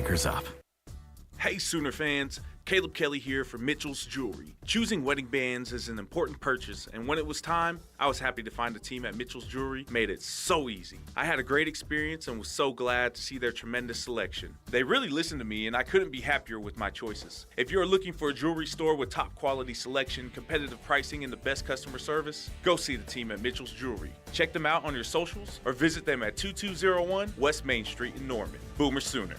anchors up. Hey Sooner fans, Caleb Kelly here from Mitchell's Jewelry. Choosing wedding bands is an important purchase, and when it was time, I was happy to find a team at Mitchell's Jewelry made it so easy. I had a great experience and was so glad to see their tremendous selection. They really listened to me, and I couldn't be happier with my choices. If you're looking for a jewelry store with top quality selection, competitive pricing, and the best customer service, go see the team at Mitchell's Jewelry. Check them out on your socials or visit them at 2201 West Main Street in Norman. Boomer Sooner.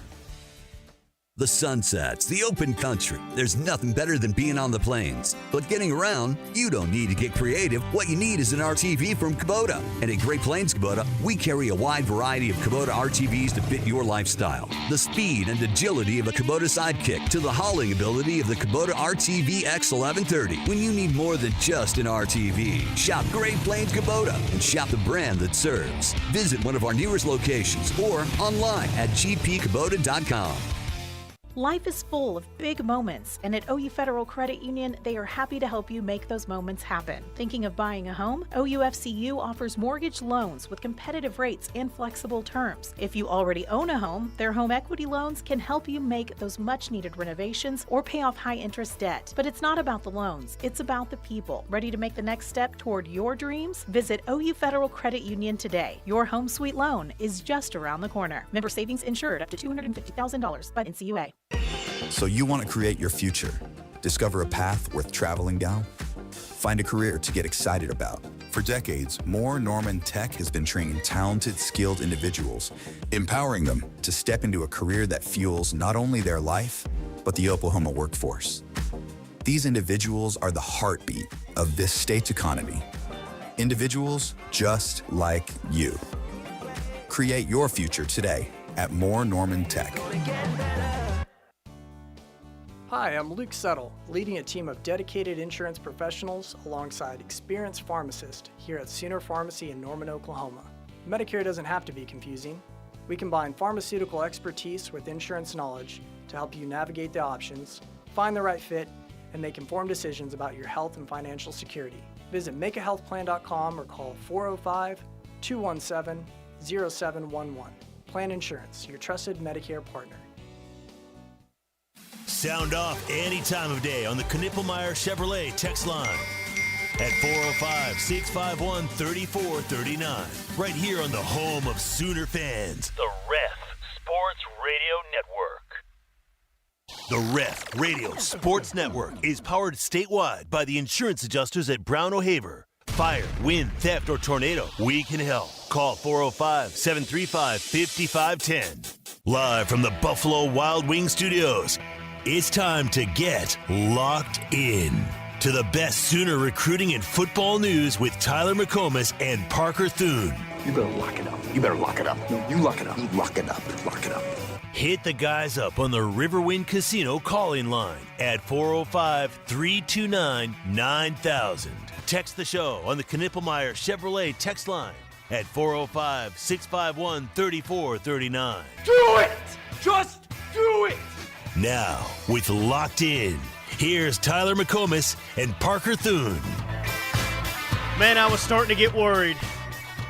The sun sets, the open country. There's nothing better than being on the plains. But getting around, you don't need to get creative. What you need is an RTV from Kubota. And at Great Plains Kubota, we carry a wide variety of Kubota RTVs to fit your lifestyle. The speed and agility of a Kubota Sidekick to the hauling ability of the Kubota RTV X1130. When you need more than just an RTV, shop Great Plains Kubota and shop the brand that serves. Visit one of our nearest locations or online at gpkubota.com. Life is full of big moments, and at OU Federal Credit Union, they are happy to help you make those moments happen. Thinking of buying a home? OUFCU offers mortgage loans with competitive rates and flexible terms. If you already own a home, their home equity loans can help you make those much-needed renovations or pay off high-interest debt. But it's not about the loans, it's about the people. Ready to make the next step toward your dreams? Visit OU Federal Credit Union today. Your home sweet loan is just around the corner. Member savings insured up to $250,000 by NCUA. So you want to create your future, discover a path worth traveling down, find a career to get excited about. For decades, Moore Norman Tech has been training talented, skilled individuals, empowering them to step into a career that fuels not only their life, but the Oklahoma workforce. These individuals are the heartbeat of this state's economy. Individuals just like you. Create your future today at Moore Norman Tech. Hi, I'm Luke Settle, leading a team of dedicated insurance professionals alongside experienced pharmacists here at Sooner Pharmacy in Norman, Oklahoma. Medicare doesn't have to be confusing. We combine pharmaceutical expertise with insurance knowledge to help you navigate the options, find the right fit, and make informed decisions about your health and financial security. Visit makeahealthplan.com or call 405-217-0711. Plan Insurance, your trusted Medicare partner. Sound off any time of day on the Knippelmeyer Chevrolet text line at 405-651-3439. Right here on the home of Sooner fans, the Ref Sports Radio Network. The Ref Radio Sports Network is powered statewide by the insurance adjusters at Brown O'Haver. Fire, wind, theft, or tornado, we can help. Call 405-735-5510. Live from the Buffalo Wild Wing Studios, it's time to get locked in to the best Sooner recruiting and football news with Tyler McComas and Parker Thune. You better lock it up. You better lock it up. No, you lock it up. You lock it up. Lock it up. Hit the guys up on the Riverwind Casino calling line at 405-329-9000. Text the show on the Knippelmeyer Chevrolet text line at 405-651-3439. Do it! Just do it! Now, with Locked In, here's Tyler McComas and Parker Thune. Man, I was starting to get worried.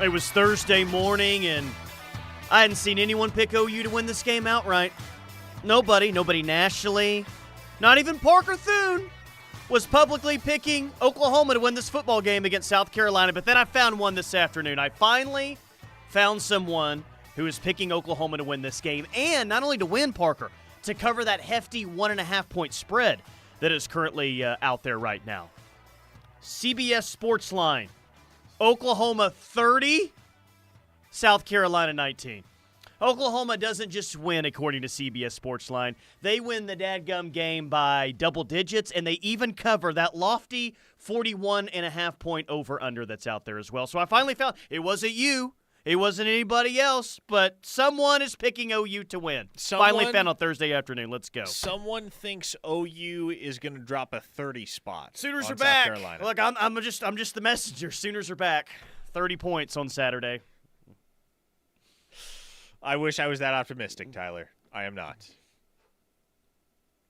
It was Thursday morning, and I hadn't seen anyone pick OU to win this game outright. Nobody nationally. Not even Parker Thune was publicly picking Oklahoma to win this football game against South Carolina. But then I found one this afternoon. I finally found someone who is picking Oklahoma to win this game, and not only to win, Parker, to cover that hefty 1.5-point spread that is currently out there right now. CBS Sports Line, Oklahoma 30, South Carolina 19. Oklahoma doesn't just win, according to CBS Sports Line. They win the dadgum game by double digits, and they even cover that lofty 41.5-point over-under that's out there as well. So I finally found it wasn't you. It wasn't anybody else, but someone is picking OU to win. Finally found on Thursday afternoon. Let's go. Someone thinks OU is going to drop a 30 spot. Sooners on are back. South Carolina. Look, I'm just the messenger. Sooners are back. 30 points on Saturday. I wish I was that optimistic, Tyler. I am not.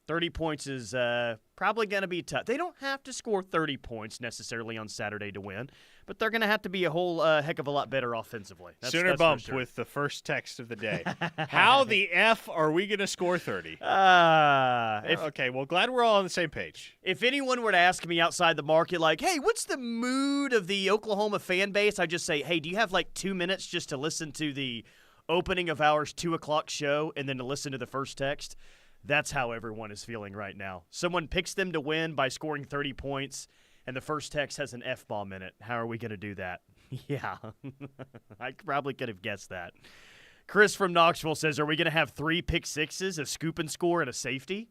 30 points is probably going to be tough. They don't have to score 30 points necessarily on Saturday to win, but they're going to have to be a whole heck of a lot better offensively. Sooner bump with the first text of the day. How the F are we going to score 30? Okay, well, glad we're all on the same page. If anyone were to ask me outside the market, like, hey, what's the mood of the Oklahoma fan base? I'd just say, hey, do you have like 2 minutes just to listen to the opening of our 2 o'clock show and then to listen to the first text? That's how everyone is feeling right now. Someone picks them to win by scoring 30 points, and the first text has an F-bomb in it. How are we going to do that? Yeah, I probably could have guessed that. Chris from Knoxville says, are we going to have 3 pick sixes, a scoop and score, and a safety?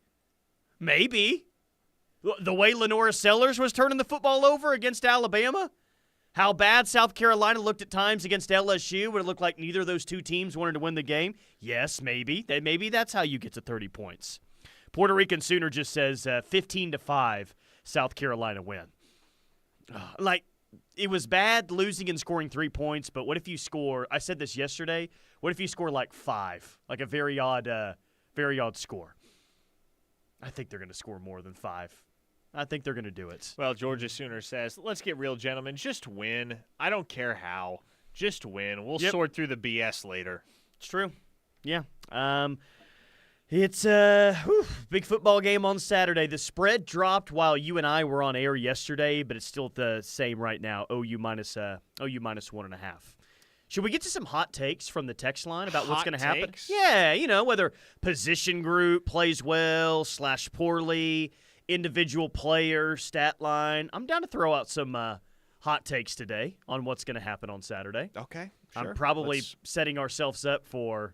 Maybe. The way Lenora Sellers was turning the football over against Alabama? How bad South Carolina looked at times against LSU when it looked like neither of those two teams wanted to win the game? Yes, maybe. Maybe that's how you get to 30 points. Puerto Rican Sooner just says 15-5 South Carolina win. It was bad losing and scoring 3 points, but what if you score, I said this yesterday, what if you score like 5? Like a very odd score. I think they're going to score more than 5. I think they're going to do it. Well, Georgia Sooner says, let's get real, gentlemen. Just win. I don't care how. Just win. We'll sort through the BS later. It's true. Yeah. It's big football game on Saturday. The spread dropped while you and I were on air yesterday, but it's still the same right now. OU minus 1.5. Should we get to some hot takes from the text line about what's going to happen? Yeah, whether position group plays well / poorly, individual player, stat line. I'm down to throw out some hot takes today on what's going to happen on Saturday. Okay, sure. I'm probably setting ourselves up for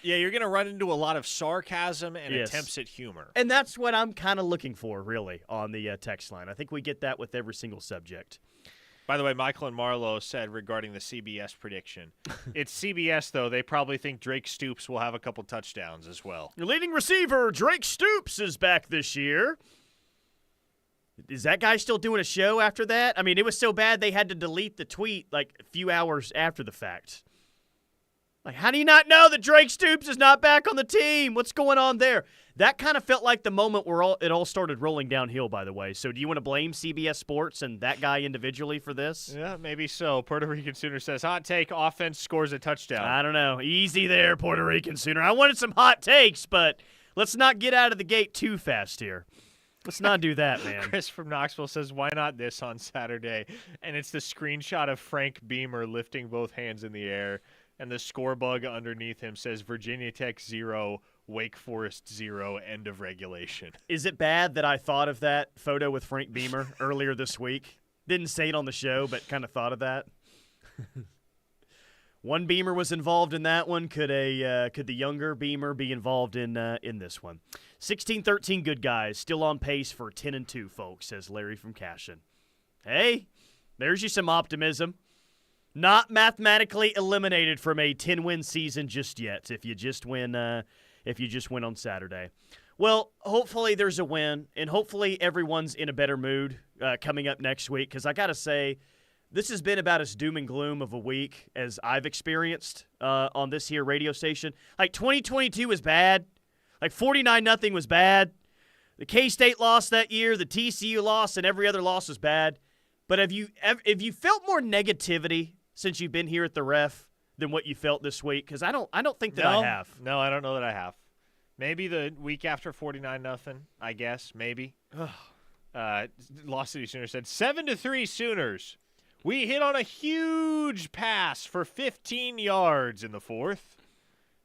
yeah, you're going to run into a lot of sarcasm and attempts at humor. And that's what I'm kind of looking for, really, on the text line. I think we get that with every single subject. By the way, Michael and Marlowe said regarding the CBS prediction, it's CBS, though. They probably think Drake Stoops will have a couple touchdowns as well. Your leading receiver, Drake Stoops, is back this year. Is that guy still doing a show after that? I mean, it was so bad they had to delete the tweet like a few hours after the fact. Like, how do you not know that Drake Stoops is not back on the team? What's going on there? That kind of felt like the moment where it all started rolling downhill, by the way. So do you want to blame CBS Sports and that guy individually for this? Yeah, maybe so. Puerto Rican Sooner says, hot take, offense scores a touchdown. I don't know. Easy there, Puerto Rican Sooner. I wanted some hot takes, but let's not get out of the gate too fast here. Let's not do that, man. Chris from Knoxville says, why not this on Saturday? And it's the screenshot of Frank Beamer lifting both hands in the air. And the score bug underneath him says Virginia Tech 0, Wake Forest 0, end of regulation. Is it bad that I thought of that photo with Frank Beamer earlier this week? Didn't say it on the show, but kind of thought of that. One Beamer was involved in that one. Could the younger Beamer be involved in this one? 16-13 good guys, still on pace for 10-2, folks, says Larry from Cashin. Hey, there's you some optimism. Not mathematically eliminated from a 10-win season just yet. If you just win on Saturday, well, hopefully there's a win, and hopefully everyone's in a better mood coming up next week. Because I gotta say, this has been about as doom and gloom of a week as I've experienced on this here radio station. Like 2022 was bad. Like 49-0 was bad. The K-State loss that year, the TCU loss, and every other loss was bad. But have you felt more negativity since you've been here at the Ref than what you felt this week? Because I don't think that I have. No, I don't know that I have. Maybe the week after 49-0, I guess, maybe. Lost City Sooner said, 7-3 Sooners. We hit on a huge pass for 15 yards in the fourth.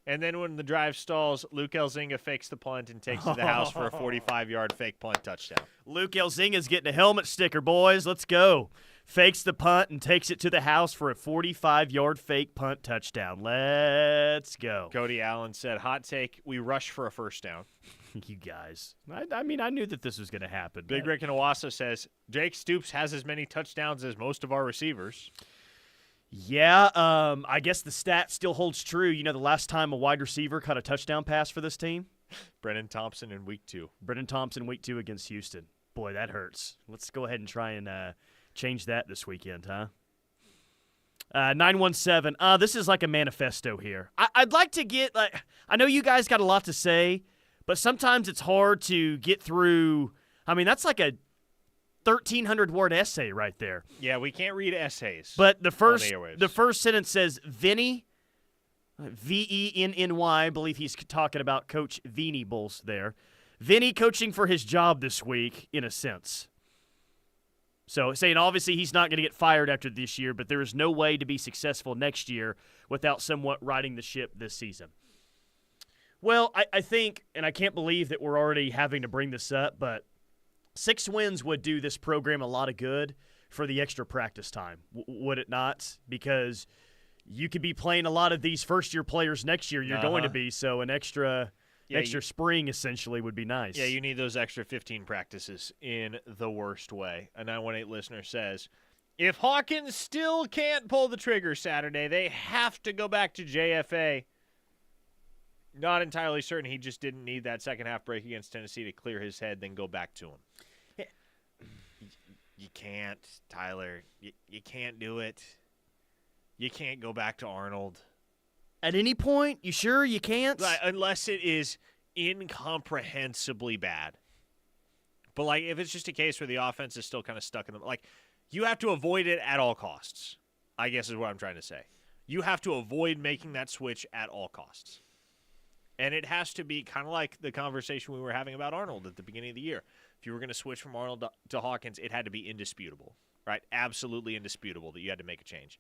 And then when the drive stalls, Luke Elzinga fakes the punt and takes to the house for a 45-yard fake punt touchdown. Luke Elzinga's getting a helmet sticker, boys. Let's go. Fakes the punt and takes it to the house for a 45-yard fake punt touchdown. Let's go. Cody Allen said, hot take, we rush for a first down. You guys. I mean, I knew that this was going to happen. Big Rick in Owasso says, Jake Stoops has as many touchdowns as most of our receivers. Yeah, I guess the stat still holds true. You know, the last time a wide receiver caught a touchdown pass for this team? Brennan Thompson in week 2. Brennan Thompson week 2 against Houston. Boy, that hurts. Let's go ahead and try and change that this weekend, huh? 917. This is like a manifesto here. I'd like to get, I know you guys got a lot to say, but sometimes it's hard to get through. I mean, that's like a 1,300-word essay right there. Yeah, we can't read essays. But the first sentence says, Vinny, Venny, I believe he's talking about Coach Venny Bulls there. Vinny coaching for his job this week, in a sense. So saying obviously he's not going to get fired after this year, but there is no way to be successful next year without somewhat riding the ship this season. Well, I think, and I can't believe that we're already having to bring this up, but 6 wins would do this program a lot of good for the extra practice time, would it not? Because you could be playing a lot of these first-year players next year. You're going to be, so an extra spring essentially would be nice. Yeah, you need those extra 15 practices in the worst way. A 918 listener says, if Hawkins still can't pull the trigger Saturday, they have to go back to JFA. Not entirely certain he just didn't need that second half break against Tennessee to clear his head, then go back to him. Yeah. You can't, Tyler. You can't do it. You can't go back to Arnold. At any point? You sure you can't? Unless it is incomprehensibly bad. But, like, if it's just a case where the offense is still kind of stuck in them, like, you have to avoid it at all costs, I guess is what I'm trying to say. You have to avoid making that switch at all costs. And it has to be kind of like the conversation we were having about Arnold at the beginning of the year. If you were going to switch from Arnold to Hawkins, it had to be indisputable, right? Absolutely indisputable that you had to make a change.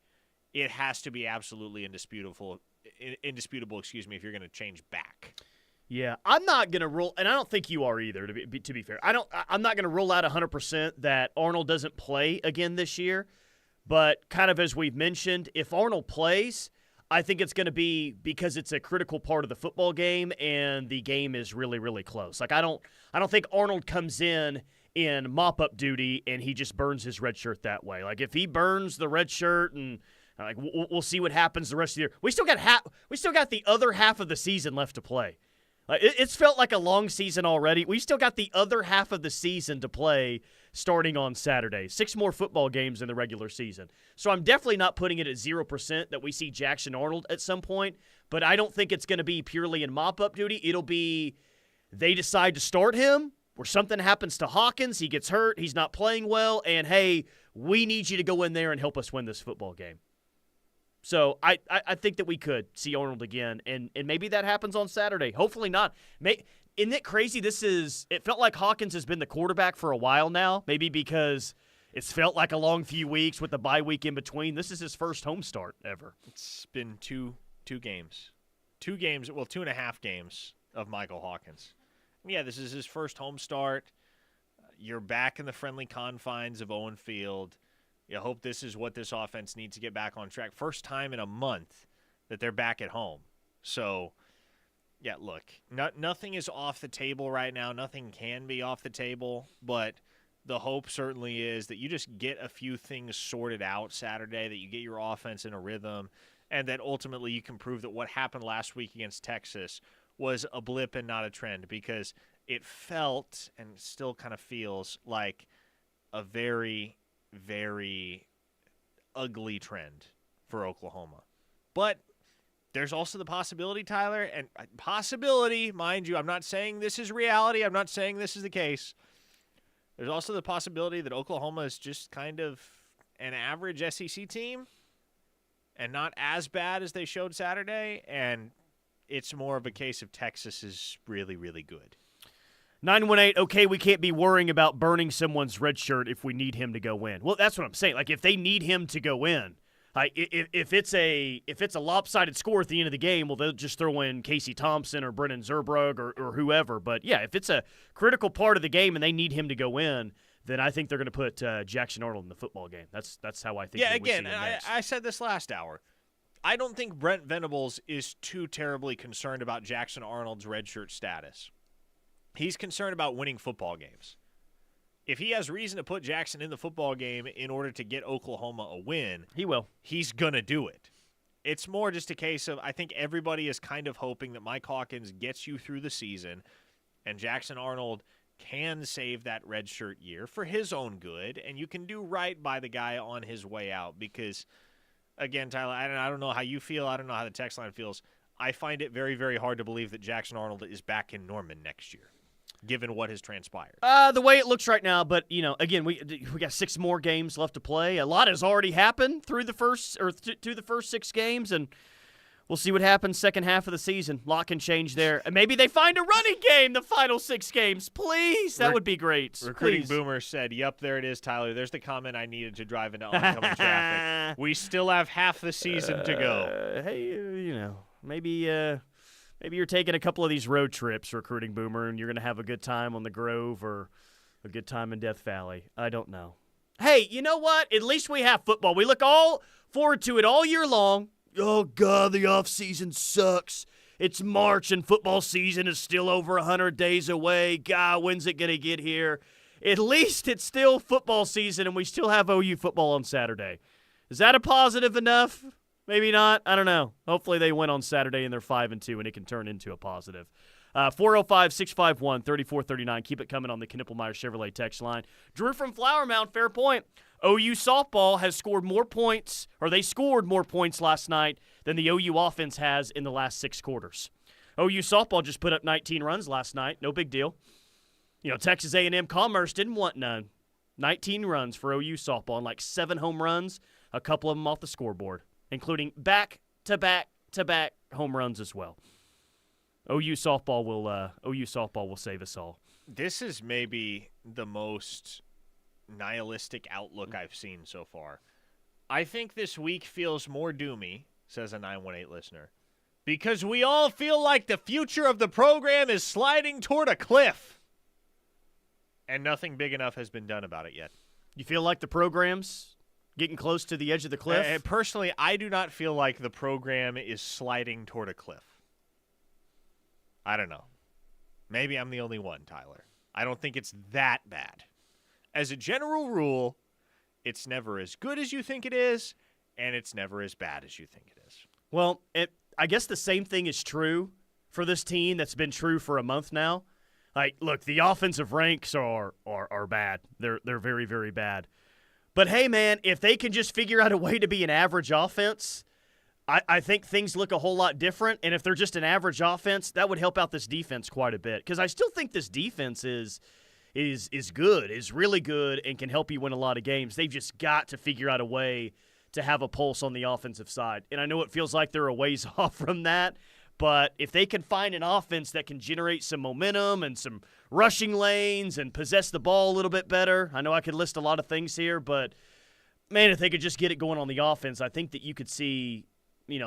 It has to be absolutely indisputable, if you're going to change back. Yeah, I'm not going to rule, and I don't think you are either, to be fair. I'm not going to rule out 100% that Arnold doesn't play again this year, but kind of as we've mentioned, if Arnold plays, I think it's going to be because it's a critical part of the football game and the game is really, really close. Like I don't think Arnold comes in mop-up duty and he just burns his red shirt that way. Like if he burns the red shirt and like we'll see what happens the rest of the year. We still got the other half of the season left to play. It's felt like a long season already. We still got the other half of the season to play starting on Saturday. 6 more football games in the regular season. So I'm definitely not putting it at 0% that we see Jackson Arnold at some point, but I don't think it's going to be purely in mop-up duty. It'll be they decide to start him or something happens to Hawkins, he gets hurt, he's not playing well, and hey, we need you to go in there and help us win this football game. So I think that we could see Arnold again, and maybe that happens on Saturday. Hopefully not. Isn't it crazy? It felt like Hawkins has been the quarterback for a while now, maybe because it's felt like a long few weeks with the bye week in between. This is his first home start ever. It's been two games. 2.5 games of Michael Hawkins. Yeah, this is his first home start. You're back in the friendly confines of Owen Field. You hope this is what this offense needs to get back on track. First time in a month that they're back at home. So, yeah, look, nothing is off the table right now. Nothing can be off the table, but the hope certainly is that you just get a few things sorted out Saturday, that you get your offense in a rhythm, and that ultimately you can prove that what happened last week against Texas was a blip and not a trend, because it felt and still kind of feels like a very, very ugly trend for Oklahoma. But there's also the possibility, Tyler, and possibility, mind you, I'm not saying this is reality. I'm not saying this is the case. There's also the possibility that Oklahoma is just kind of an average SEC team and not as bad as they showed Saturday, and it's more of a case of Texas is really, really good. 918, okay, we can't be worrying about burning someone's red shirt if we need him to go in. Well, that's what I'm saying. Like, if they need him to go in, like if it's a lopsided score at the end of the game, well, they'll just throw in Casey Thompson or Brennan Zerbrug or whoever. But, yeah, if it's a critical part of the game and they need him to go in, then I think they're going to put Jackson Arnold in the football game. That's how I think. Yeah, again, I said this last hour. I don't think Brent Venables is too terribly concerned about Jackson Arnold's redshirt status. He's concerned about winning football games. If he has reason to put Jackson in the football game in order to get Oklahoma a win, he will. He's going to do it. It's more just a case of, I think everybody is kind of hoping that Mike Hawkins gets you through the season and Jackson Arnold can save that redshirt year for his own good, and you can do right by the guy on his way out because, again, Tyler, I don't know how you feel. I don't know how the text line feels. I find it very, very hard to believe that Jackson Arnold is back in Norman next year, given what has transpired. The way it looks right now, but, again, we got 6 more games left to play. A lot has already happened through the first to the first 6 games, and we'll see what happens second half of the season. A lot can change there. And maybe they find a running game the final 6 games. Please, that would be great. Recruiting Please. Boomer said, "Yep, there it is, Tyler. There's the comment I needed to drive into oncoming traffic. We still have half the season to go." Hey, maybe you're taking a couple of these road trips, Recruiting Boomer, and you're going to have a good time on the Grove or a good time in Death Valley. I don't know. Hey, you know what? At least we have football. We look all forward to it all year long. Oh, God, the offseason sucks. It's March and football season is still over 100 days away. God, when's it going to get here? At least it's still football season and we still have OU football on Saturday. Is that a positive enough? Maybe not. I don't know. Hopefully they win on Saturday and they're 5-2 and it can turn into a positive. 405-651-3439. Keep it coming on the Knippelmeyer Chevrolet text line. Drew from Flower Mound, fair point. OU softball has scored more points, or they scored more points last night than the OU offense has in the last 6 quarters. OU softball just put up 19 runs last night. No big deal. Texas A&M Commerce didn't want none. 19 runs for OU softball and like 7 home runs, a couple of them off the scoreboard, including back-to-back-to-back home runs as well. OU softball will save us all. This is maybe the most nihilistic outlook I've seen so far. I think this week feels more doomy, says a 918 listener, because we all feel like the future of the program is sliding toward a cliff. And nothing big enough has been done about it yet. You feel like the program's getting close to the edge of the cliff? Personally, I do not feel like the program is sliding toward a cliff. I don't know. Maybe I'm the only one, Tyler. I don't think it's that bad. As a general rule, it's never as good as you think it is, and it's never as bad as you think it is. Well, I guess the same thing is true for this team that's been true for a month now. Like, look, the offensive ranks are bad. They're very, very bad. But, hey, man, if they can just figure out a way to be an average offense, I think things look a whole lot different. And if they're just an average offense, that would help out this defense quite a bit. Because I still think this defense is good, is really good, and can help you win a lot of games. They've just got to figure out a way to have a pulse on the offensive side. And I know it feels like they're a ways off from that, but if they can find an offense that can generate some momentum and some rushing lanes and possess the ball a little bit better, I know I could list a lot of things here, but, man, if they could just get it going on the offense, I think that you could see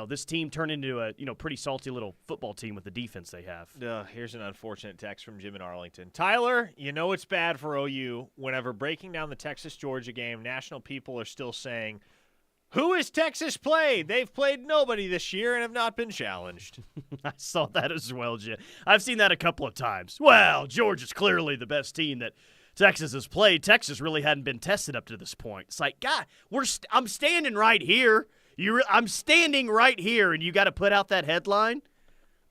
this team turn into a pretty salty little football team with the defense they have. Here's an unfortunate text from Jim in Arlington. Tyler, it's bad for OU whenever breaking down the Texas-Georgia game, national people are still saying, "Who has Texas played? They've played nobody this year and have not been challenged." I saw that as well, Jim. I've seen that a couple of times. Well, Georgia's clearly the best team that Texas has played. Texas really hadn't been tested up to this point. It's like, God, I'm standing right here. I'm standing right here, and you got to put out that headline.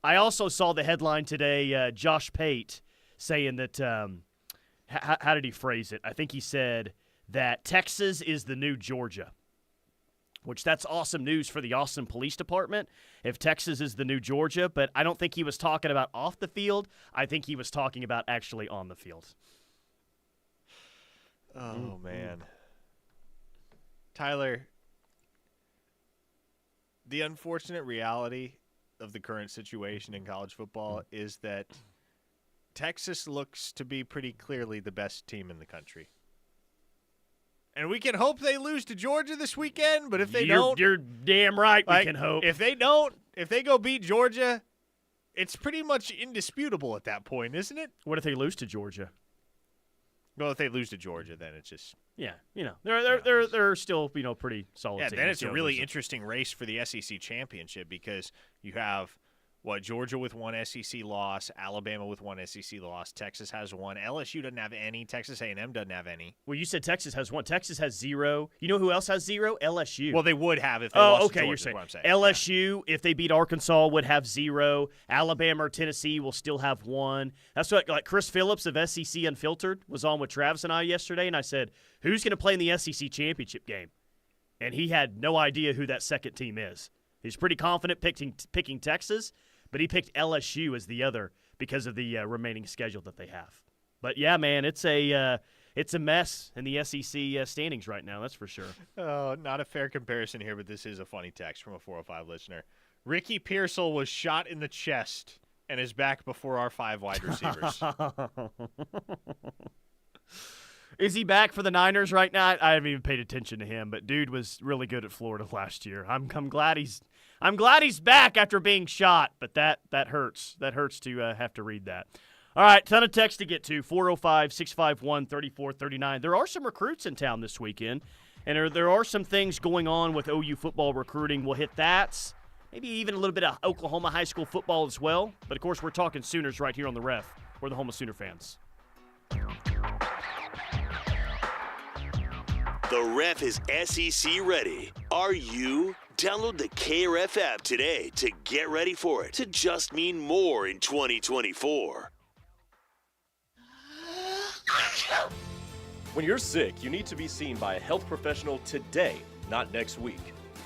I also saw the headline today, Josh Pate saying that, how did he phrase it? I think he said that Texas is the new Georgia, which that's awesome news for the Austin Police Department if Texas is the new Georgia, but I don't think he was talking about off the field. I think he was talking about actually on the field. Oh, man. Tyler, the unfortunate reality of the current situation in college football is that Texas looks to be pretty clearly the best team in the country. And we can hope they lose to Georgia this weekend, but if they don't... You're damn right we can hope. If they go beat Georgia, it's pretty much indisputable at that point, isn't it? What if they lose to Georgia? Well, if they lose to Georgia, then it's just... Yeah, they're still, pretty solid teams. Yeah, then it's a really interesting race for the SEC championship because you have, Georgia with 1 SEC loss, Alabama with 1 SEC loss, Texas has 1, LSU doesn't have any, Texas A&M doesn't have any. Well, you said Texas has 1. Texas has 0. You know who else has 0? LSU. Well, they would have if they lost to Georgia, you're saying. Is what I'm saying. LSU, if they beat Arkansas, would have 0. Alabama or Tennessee will still have 1. That's what, Chris Phillips of SEC Unfiltered was on with Travis and I yesterday, and I said, who's going to play in the SEC championship game? And he had no idea who that second team is. He's pretty confident picking Texas, but he picked LSU as the other because of the remaining schedule that they have. But, yeah, man, it's a mess in the SEC standings right now, that's for sure. Oh, not a fair comparison here, but this is a funny text from a 405 listener. Ricky Pearsall was shot in the chest and is back before our 5 wide receivers. Is he back for the Niners right now? I haven't even paid attention to him, but dude was really good at Florida last year. I'm glad he's back after being shot, but that hurts. That hurts to have to read that. All right, ton of text to get to, 405-651-3439. There are some recruits in town this weekend, and there are some things going on with OU football recruiting. We'll hit that, maybe even a little bit of Oklahoma high school football as well. But, of course, we're talking Sooners right here on The Ref. We're the home of Sooner fans. The Ref is SEC ready. Are you? Download the KRF app today to get ready for it to just mean more in 2024. When you're sick, you need to be seen by a health professional today, not next week.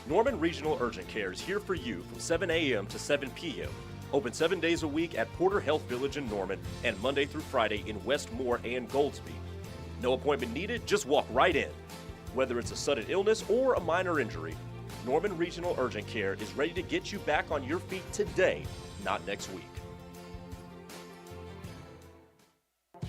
Norman Regional Urgent Care is here for you from 7 a.m. to 7 p.m. Open 7 days a week at Porter Health Village in Norman and Monday through Friday in Westmore and Goldsby. No appointment needed, just walk right in. Whether it's a sudden illness or a minor injury, Norman Regional Urgent Care is ready to get you back on your feet today, not next week.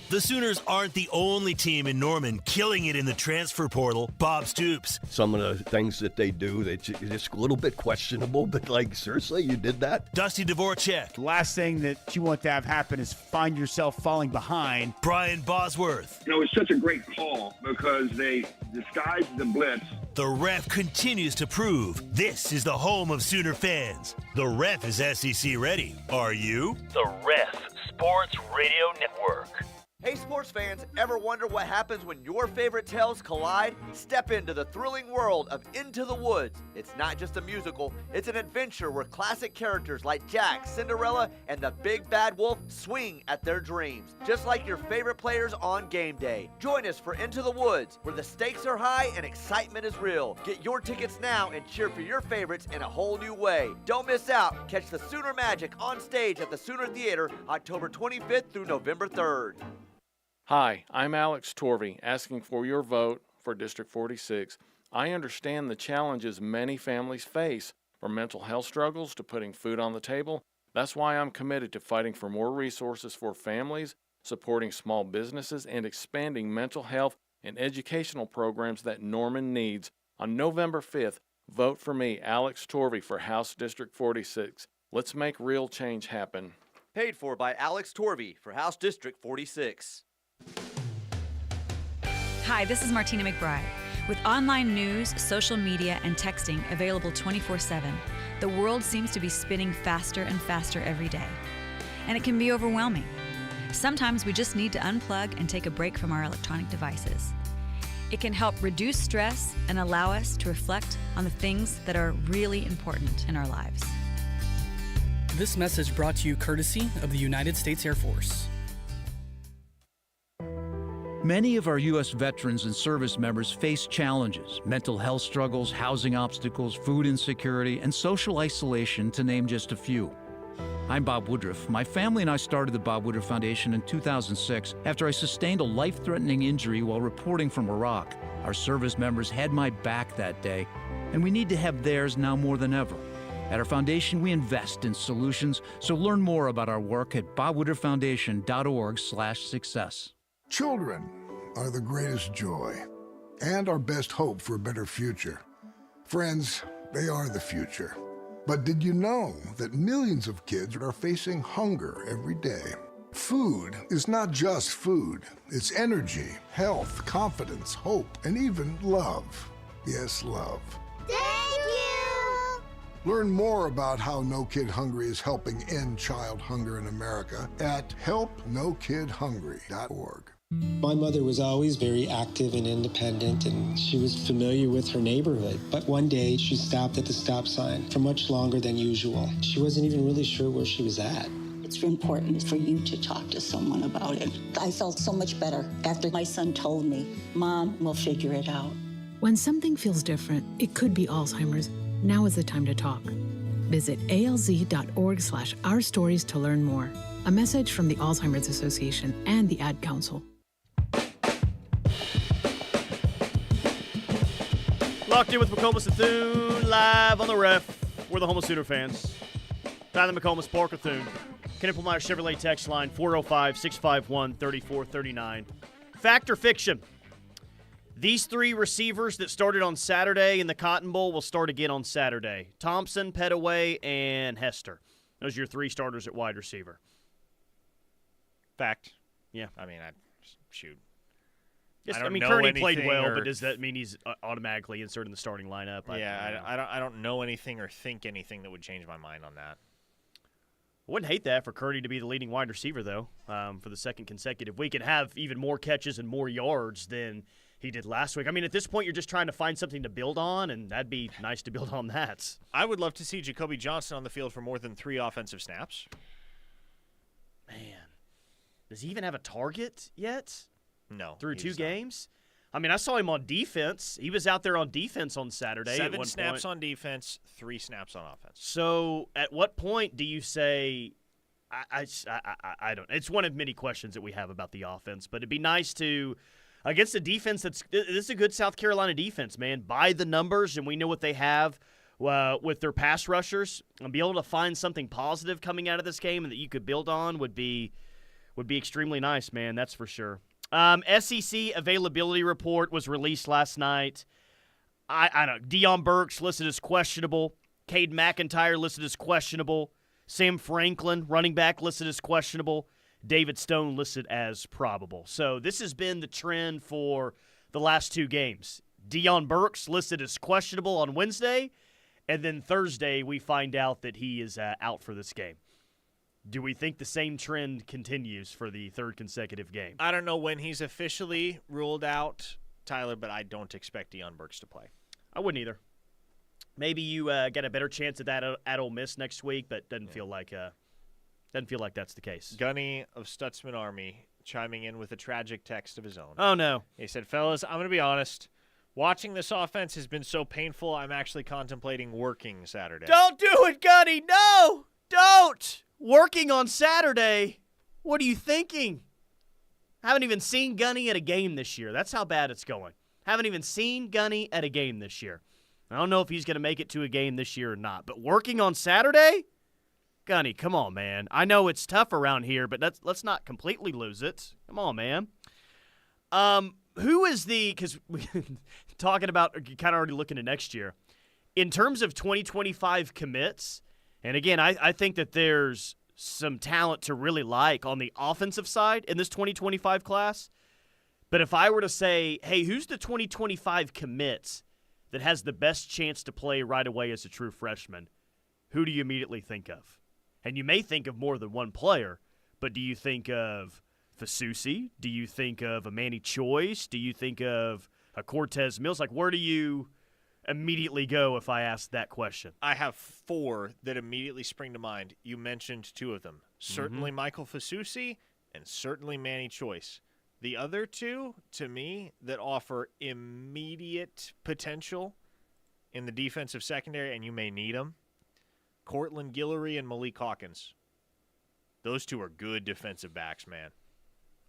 The Sooners aren't the only team in Norman killing it in the transfer portal. Bob Stoops. Some of the things that they do, it's a little bit questionable, but like, seriously, you did that? Dusty Dvorak. The last thing that you want to have happen is find yourself falling behind. Brian Bosworth. You know, it's such a great call because they disguised the blitz. The Ref continues to prove this is the home of Sooner fans. The Ref is SEC ready. Are you? The Ref Sports Radio Network. Hey sports fans, ever wonder what happens when your favorite tales collide? Step into the thrilling world of Into the Woods. It's not just a musical, it's an adventure where classic characters like Jack, Cinderella, and the Big Bad Wolf swing at their dreams, just like your favorite players on game day. Join us for Into the Woods, where the stakes are high and excitement is real. Get your tickets now and cheer for your favorites in a whole new way. Don't miss out. Catch the Sooner Magic on stage at the Sooner Theater October 25th through November 3rd. Hi, I'm Alex Torvey, asking for your vote for District 46. I understand the challenges many families face, from mental health struggles to putting food on the table. That's why I'm committed to fighting for more resources for families, supporting small businesses, and expanding mental health and educational programs that Norman needs. On November 5th, vote for me, Alex Torvey, for House District 46. Let's make real change happen. Paid for by Alex Torvey for House District 46. Hi, this is Martina McBride. With online news, social media, and texting available 24/7, the world seems to be spinning faster and faster every day. And it can be overwhelming. Sometimes we just need to unplug and take a break from our electronic devices. It can help reduce stress and allow us to reflect on the things that are really important in our lives. This message brought to you courtesy of the United States Air Force. Many of our U.S. veterans and service members face challenges, mental health struggles, housing obstacles, food insecurity, and social isolation, to name just a few. I'm Bob Woodruff. My family and I started the Bob Woodruff Foundation in 2006 after I sustained a life-threatening injury while reporting from Iraq. Our service members had my back that day, and we need to have theirs now more than ever. At our foundation, we invest in solutions, so learn more about our work at bobwoodrufffoundation.org/success. Children are the greatest joy and our best hope for a better future. Friends, they are the future. But did you know that millions of kids are facing hunger every day? Food is not just food. It's energy, health, confidence, hope, and even love. Yes, love. Thank you! Learn more about how No Kid Hungry is helping end child hunger in America at helpnokidhungry.org. My mother was always very active and independent, and she was familiar with her neighborhood. But one day, she stopped at the stop sign for much longer than usual. She wasn't even really sure where she was at. It's important for you to talk to someone about it. I felt so much better after my son told me, Mom, we'll figure it out. When something feels different, it could be Alzheimer's. Now is the time to talk. Visit alz.org/ourstories to learn more. A message from the Alzheimer's Association and the Ad Council. Locked in with McComas and Thune, live on the ref. We're the Homo Sooner fans. Tyler McComas, Parker Thune. Kenneth Meyer Chevrolet text line 405-651-3439. Fact or fiction? These three receivers that started on Saturday in the Cotton Bowl will start again on Saturday. Thompson, Petaway, and Hester. Those are your three starters at wide receiver. Fact. Yeah. I mean, shoot. Yes, I mean, Kearney played well, but does that mean he's automatically inserted in the starting lineup? I don't know anything or think anything that would change my mind on that. I wouldn't hate that for Kearney to be the leading wide receiver, though, for the second consecutive week and have even more catches and more yards than he did last week. I mean, at this point, you're just trying to find something to build on, and that'd be nice to build on that. I would love to see Jacoby Johnson on the field for more than 3 offensive snaps. Man, does he even have a target yet? No. Through 2 games? I mean, I saw him on defense. He was out there on defense on Saturday. 7 snaps on defense, 3 snaps on offense. So at what point do you say, I don't – it's one of many questions that we have about the offense, but it'd be nice to – against a defense this is a good South Carolina defense, man. By the numbers, and we know what they have with their pass rushers, and be able to find something positive coming out of this game and that you could build on would be extremely nice, man. That's for sure. SEC availability report was released last night. I don't know. Deion Burks listed as questionable. Cade McIntyre listed as questionable. Sam Franklin, running back, listed as questionable. David Stone listed as probable. So this has been the trend for the last 2 games. Deion Burks listed as questionable on Wednesday, and then Thursday we find out that he is out for this game. Do we think the same trend continues for the 3rd consecutive game? I don't know when he's officially ruled out, Tyler, but I don't expect Deion Burks to play. I wouldn't either. Maybe you get a better chance at that at Ole Miss next week, but doesn't feel like that's the case. Gunny of Stutzman Army chiming in with a tragic text of his own. Oh, no. He said, fellas, I'm going to be honest. Watching this offense has been so painful, I'm actually contemplating working Saturday. Don't do it, Gunny. No, don't. Working on Saturday? What are you thinking? Haven't even seen Gunny at a game this year. That's how bad it's going. Haven't even seen Gunny at a game this year. I don't know if he's going to make it to a game this year or not, but working on Saturday? Gunny, come on, man. I know it's tough around here, but let's not completely lose it. Come on, man. Who is because we're talking about kind of already looking at next year. In terms of 2025 commits, and again, I think that there's some talent to really like on the offensive side in this 2025 class. But if I were to say, hey, who's the 2025 commits that has the best chance to play right away as a true freshman, who do you immediately think of? And you may think of more than one player, but do you think of Fasusi? Do you think of a Manny Choice? Do you think of a Cortez Mills? Like, where do you immediately go if I ask that question? I have 4 that immediately spring to mind. You mentioned 2 of them. Certainly Michael Fasusi and certainly Manny Choice. The other 2, to me, that offer immediate potential in the defensive secondary, and you may need them, Cortland Guillory and Malik Hawkins. Those 2 are good defensive backs, man.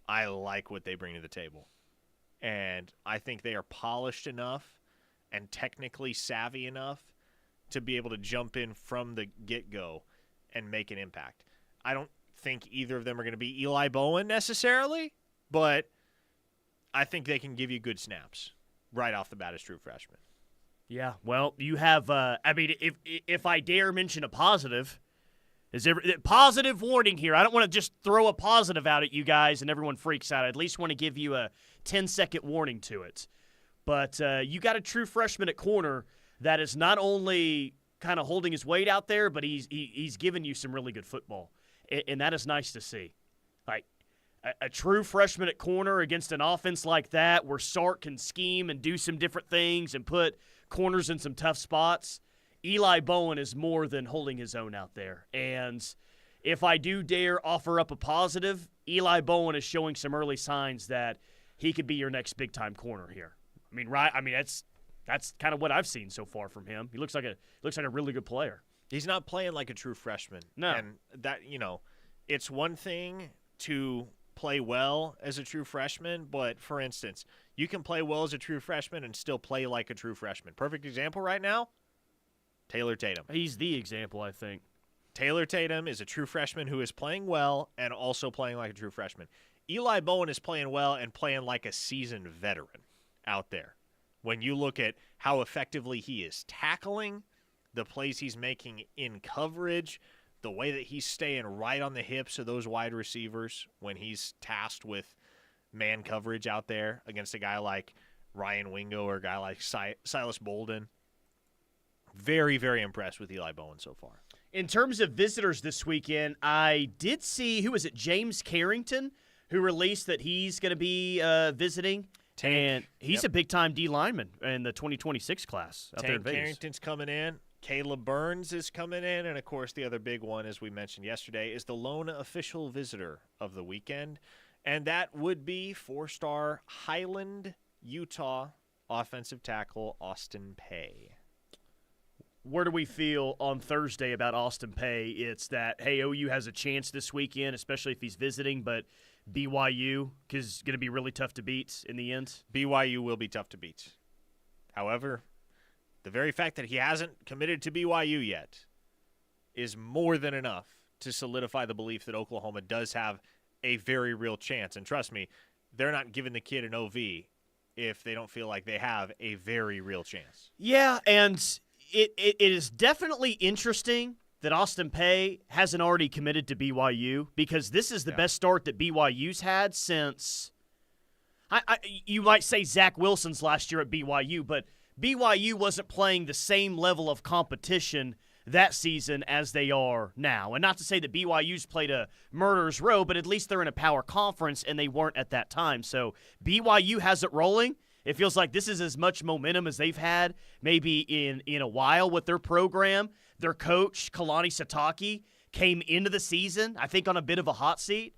I like what they bring to the table. And I think they are polished enough and technically savvy enough to be able to jump in from the get-go and make an impact. I don't think either of them are going to be Eli Bowen necessarily, but I think they can give you good snaps right off the bat as true freshmen. Yeah, well, you have if I dare mention a positive, positive warning here. I don't want to just throw a positive out at you guys and everyone freaks out. I at least want to give you a 10-second warning to it. But you got a true freshman at corner that is not only kind of holding his weight out there, but he's giving you some really good football. And that is nice to see. Like, a true freshman at corner against an offense like that where Sark can scheme and do some different things and put corners in some tough spots. Eli Bowen is more than holding his own out there. And if I do dare offer up a positive, Eli Bowen is showing some early signs that he could be your next big-time corner here. That's kind of what I've seen so far from him. He looks like a really good player. He's not playing like a true freshman. No. And that, it's one thing to play well as a true freshman, but for instance, you can play well as a true freshman and still play like a true freshman. Perfect example right now, Taylor Tatum. He's the example, I think. Taylor Tatum is a true freshman who is playing well and also playing like a true freshman. Eli Bowen is playing well and playing like a seasoned veteran out there. When you look at how effectively he is tackling, the plays he's making in coverage, the way that he's staying right on the hips of those wide receivers when he's tasked with man coverage out there against a guy like Ryan Wingo or a guy like Silas Bolden. Very, very impressed with Eli Bowen so far. In terms of visitors this weekend, I did see, who was it, James Carrington, who released that he's going to be visiting. And he's a big-time D lineman in the 2026 class out there in Vegas. Carrington's coming in. Caleb Burns is coming in. And, of course, the other big one, as we mentioned yesterday, is the lone official visitor of the weekend. And that would be four-star Highland, Utah offensive tackle Austin Peay. Where do we feel on Thursday about Austin Peay? It's that, hey, OU has a chance this weekend, especially if he's visiting, but BYU is going to be really tough to beat in the end. BYU will be tough to beat. However, the very fact that he hasn't committed to BYU yet is more than enough to solidify the belief that Oklahoma does have a very real chance. And trust me, they're not giving the kid an OV if they don't feel like they have a very real chance. Yeah, and it is definitely interesting that Austin Peay hasn't already committed to BYU, because this is the best start that BYU's had since, you might say Zach Wilson's last year at BYU, but BYU wasn't playing the same level of competition that season as they are now. And not to say that BYU's played a murderer's row, but at least they're in a power conference, and they weren't at that time. So BYU has it rolling. It feels like this is as much momentum as they've had maybe in a while with their program. Their coach, Kalani Sitake, came into the season, I think, on a bit of a hot seat.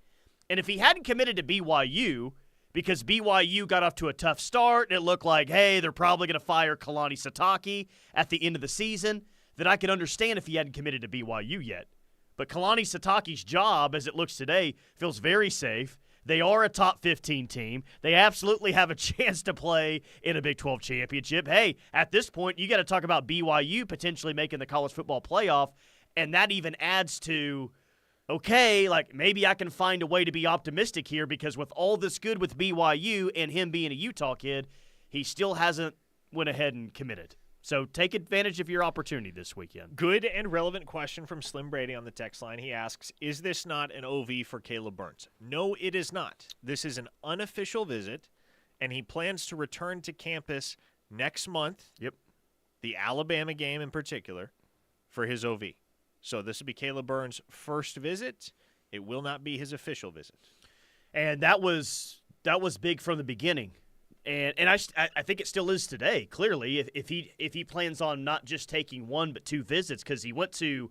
And if he hadn't committed to BYU, because BYU got off to a tough start and it looked like, hey, they're probably going to fire Kalani Sitake at the end of the season, then I could understand if he hadn't committed to BYU yet. But Kalani Sitake's job, as it looks today, feels very safe. They are a top 15 team. They absolutely have a chance to play in a Big 12 championship. Hey, at this point, you got to talk about BYU potentially making the college football playoff, and that even adds to, okay, like maybe I can find a way to be optimistic here, because with all this good with BYU and him being a Utah kid, he still hasn't went ahead and committed. So take advantage of your opportunity this weekend. Good and relevant question from Slim Brady on the text line. He asks, is this not an OV for Caleb Burns? No, it is not. This is an unofficial visit, and he plans to return to campus next month. Yep. The Alabama game in particular for his OV. So this will be Caleb Burns' first visit. It will not be his official visit. And that was big from the beginning. And I think it still is today, clearly, if he plans on not just taking one but two visits, because he went to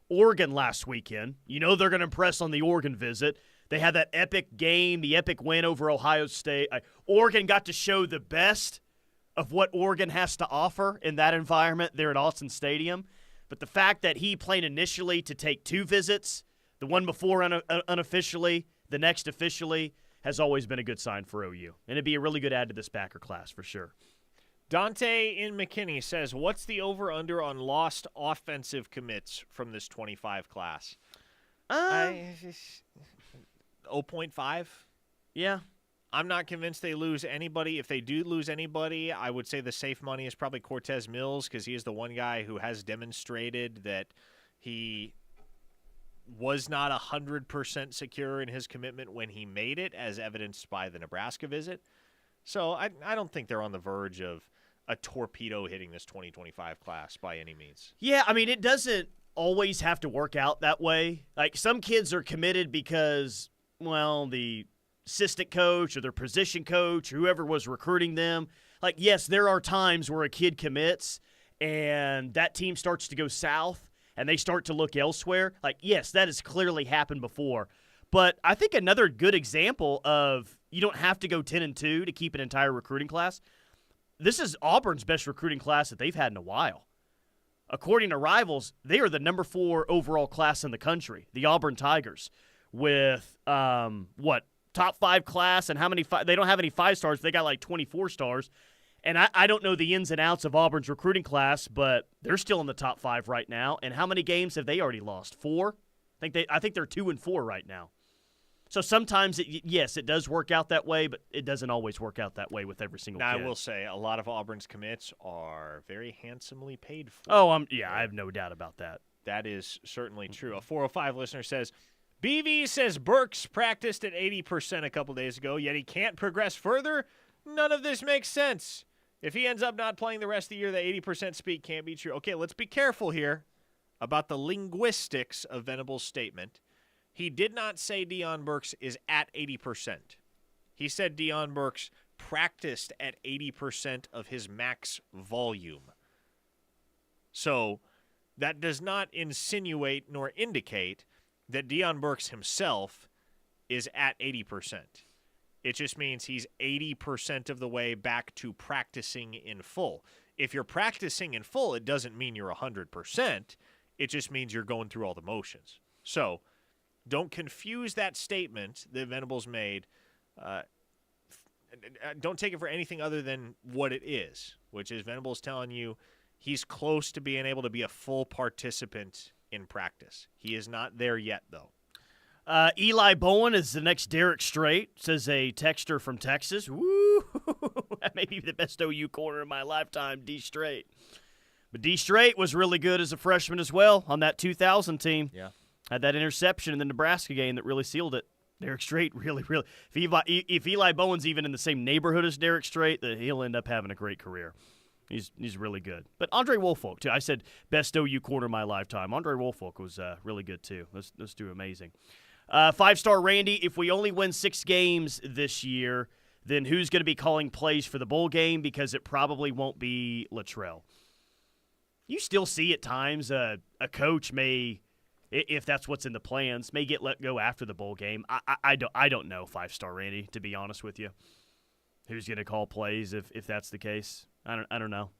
Oregon last weekend. You know they're going to impress on the Oregon visit. They had that epic game, the epic win over Ohio State. Oregon got to show the best of what Oregon has to offer in that environment there at Austin Stadium. But the fact that he planned initially to take two visits, the one before unofficially, the next officially, has always been a good sign for OU. And it'd be a really good add to this backer class for sure. Dante in McKinney says, what's the over-under on lost offensive commits from this 25 class? 0.5. Yeah. I'm not convinced they lose anybody. If they do lose anybody, I would say the safe money is probably Cortez Mills, because he is the one guy who has demonstrated that he was not 100% secure in his commitment when he made it, as evidenced by the Nebraska visit. So I don't think they're on the verge of a torpedo hitting this 2025 class by any means. Yeah, I mean, it doesn't always have to work out that way. Like, some kids are committed because, well, the assistant coach or their position coach or whoever was recruiting them. Like, yes, there are times where a kid commits and that team starts to go south and they start to look elsewhere. Like, yes, that has clearly happened before. But I think another good example of you don't have to go 10-2 to keep an entire recruiting class. This is Auburn's best recruiting class that they've had in a while. according to Rivals, they are the number 4 overall class in the country, the Auburn Tigers, with, top 5 class, and how many they don't have any 5 stars. They got like 24 stars. And I don't know the ins and outs of Auburn's recruiting class, but they're still in the top 5 right now. And how many games have they already lost? 4? I think they're 2-4 right now. So sometimes, it does work out that way, but it doesn't always work out that way with every single kid. I will say a lot of Auburn's commits are very handsomely paid for. Oh, I have no doubt about that. That is certainly true. A 405 listener says, BV says Burks practiced at 80% a couple days ago, yet he can't progress further. None of this makes sense. If he ends up not playing the rest of the year, the 80% speak can't be true. Okay, let's be careful here about the linguistics of Venable's statement. He did not say Deion Burks is at 80%. He said Deion Burks practiced at 80% of his max volume. So that does not insinuate nor indicate that Deion Burks himself is at 80%. It just means he's 80% of the way back to practicing in full. If you're practicing in full, it doesn't mean you're 100%. It just means you're going through all the motions. So don't confuse that statement that Venables made. Don't take it for anything other than what it is, which is Venables telling you he's close to being able to be a full participant in practice. He is not there yet, though. Eli Bowen is the next Derek Strait, says a texter from Texas. Woo! That may be the best OU corner of my lifetime, D. Strait. But D. Strait was really good as a freshman as well on that 2000 team. Yeah. Had that interception in the Nebraska game that really sealed it. Derek Strait really. If Eli Bowen's even in the same neighborhood as Derek Strait, then he'll end up having a great career. He's really good. But Andre Woolfolk, too. I said best OU corner of my lifetime. Andre Woolfolk was really good, too. Let's do amazing. 5-star Randy, if we only win 6 games this year, then who's going to be calling plays for the bowl game? Because it probably won't be Luttrell. You still see at times a coach may, if that's what's in the plans, may get let go after the bowl game. I don't know, 5-star Randy, to be honest with you. Who's going to call plays if that's the case? I don't know.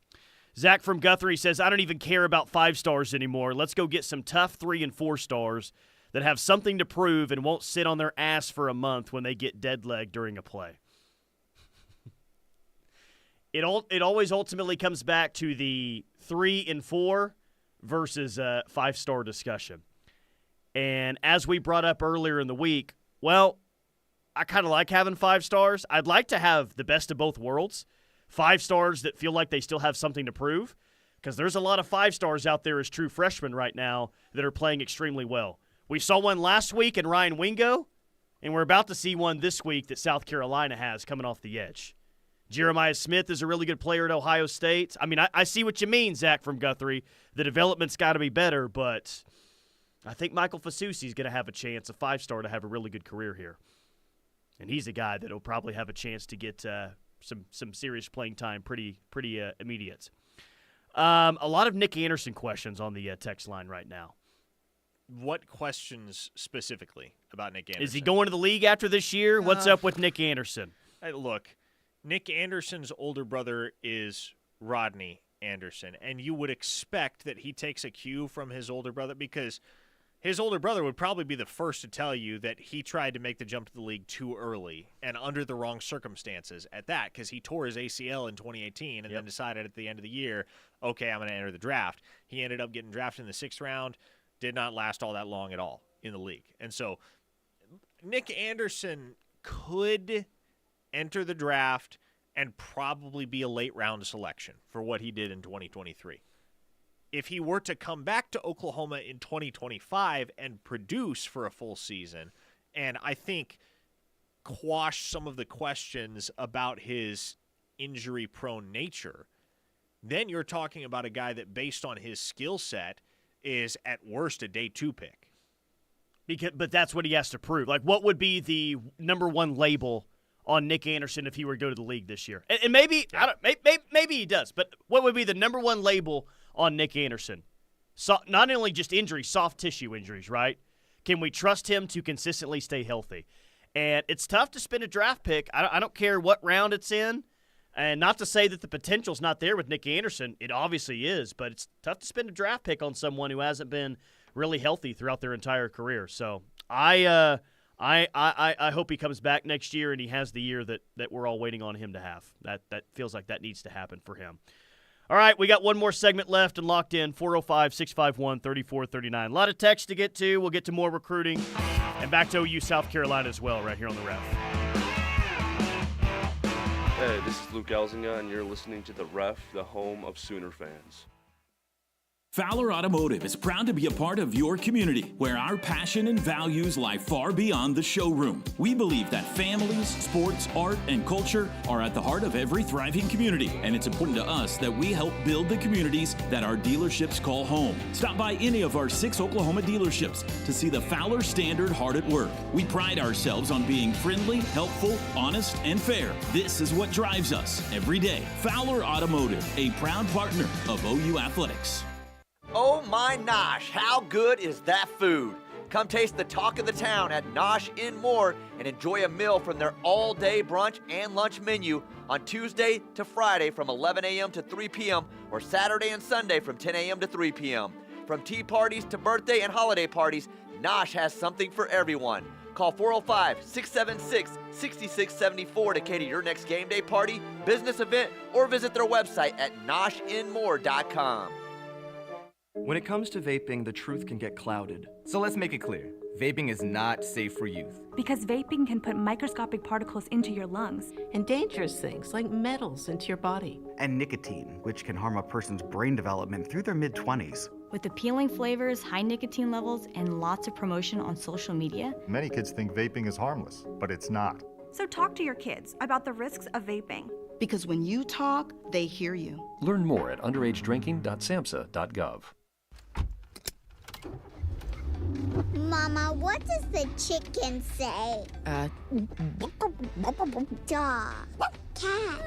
Zach from Guthrie says, I don't even care about 5 stars anymore. Let's go get some tough 3 and 4 stars that have something to prove and won't sit on their ass for a month when they get dead leg during a play. It always ultimately comes back to the 3 and 4 versus 5-star discussion. And as we brought up earlier in the week, well, I kind of like having 5 stars. I'd like to have the best of both worlds. 5 stars that feel like they still have something to prove, because there's a lot of 5 stars out there as true freshmen right now that are playing extremely well. We saw one last week in Ryan Wingo, and we're about to see one this week that South Carolina has coming off the edge. Jeremiah Smith is a really good player at Ohio State. I mean, I see what you mean, Zach from Guthrie. The development's got to be better, but I think Michael Fasusi is going to have a chance, a 5-star, to have a really good career here. And he's a guy that will probably have a chance to get some serious playing time pretty immediate. A lot of Nick Anderson questions on the text line right now. What questions specifically about Nick Anderson? Is he going to the league after this year? What's up with Nick Anderson? Look, Nick Anderson's older brother is Rodney Anderson, and you would expect that he takes a cue from his older brother, because his older brother would probably be the first to tell you that he tried to make the jump to the league too early and under the wrong circumstances at that, because he tore his ACL in 2018 and then decided at the end of the year, okay, I'm going to enter the draft. He ended up getting drafted in the 6th round, did not last all that long at all in the league. And so Nick Anderson could enter the draft and probably be a late round selection for what he did in 2023. If he were to come back to Oklahoma in 2025 and produce for a full season, and I think quash some of the questions about his injury-prone nature, then you're talking about a guy that, based on his skill set, is at worst a day 2 pick. But that's what he has to prove. Like, what would be the number 1 label on Nick Anderson if he were to go to the league this year? And maybe maybe he does, but what would be the number 1 label on Nick Anderson? So, not only just injuries, soft tissue injuries, right? Can we trust him to consistently stay healthy? And it's tough to spend a draft pick. I don't care what round it's in. And not to say that the potential's not there with Nick Anderson. It obviously is, but it's tough to spend a draft pick on someone who hasn't been really healthy throughout their entire career. So I hope he comes back next year and he has the year that we're all waiting on him to have. That feels like that needs to happen for him. All right, we got one more segment left and locked in, 405-651-3439. A lot of text to get to. We'll get to more recruiting and back to OU South Carolina as well right here on The Ref. Hey, this is Luke Elzinga, and you're listening to The Ref, the home of Sooner fans. Fowler Automotive is proud to be a part of your community, where our passion and values lie far beyond the showroom. We believe that families, sports, art, and culture are at the heart of every thriving community, and it's important to us that we help build the communities that our dealerships call home. Stop by any of our 6 Oklahoma dealerships to see the Fowler Standard hard at work. We pride ourselves on being friendly, helpful, honest, and fair. This is what drives us every day. Fowler Automotive, a proud partner of OU Athletics. Oh my Nosh, how good is that food? Come taste the talk of the town at Nosh in Moore and enjoy a meal from their all-day brunch and lunch menu on Tuesday to Friday from 11 a.m. to 3 p.m. or Saturday and Sunday from 10 a.m. to 3 p.m. From tea parties to birthday and holiday parties, Nosh has something for everyone. Call 405-676-6674 to cater your next game day party, business event, or visit their website at noshinmore.com. When it comes to vaping, the truth can get clouded. So let's make it clear. Vaping is not safe for youth. Because vaping can put microscopic particles into your lungs. And dangerous things like metals into your body. And nicotine, which can harm a person's brain development through their mid-20s. With appealing flavors, high nicotine levels, and lots of promotion on social media. Many kids think vaping is harmless, but it's not. So talk to your kids about the risks of vaping. Because when you talk, they hear you. Learn more at underagedrinking.samhsa.gov. Mama, what does the chicken say? Dog. Cat.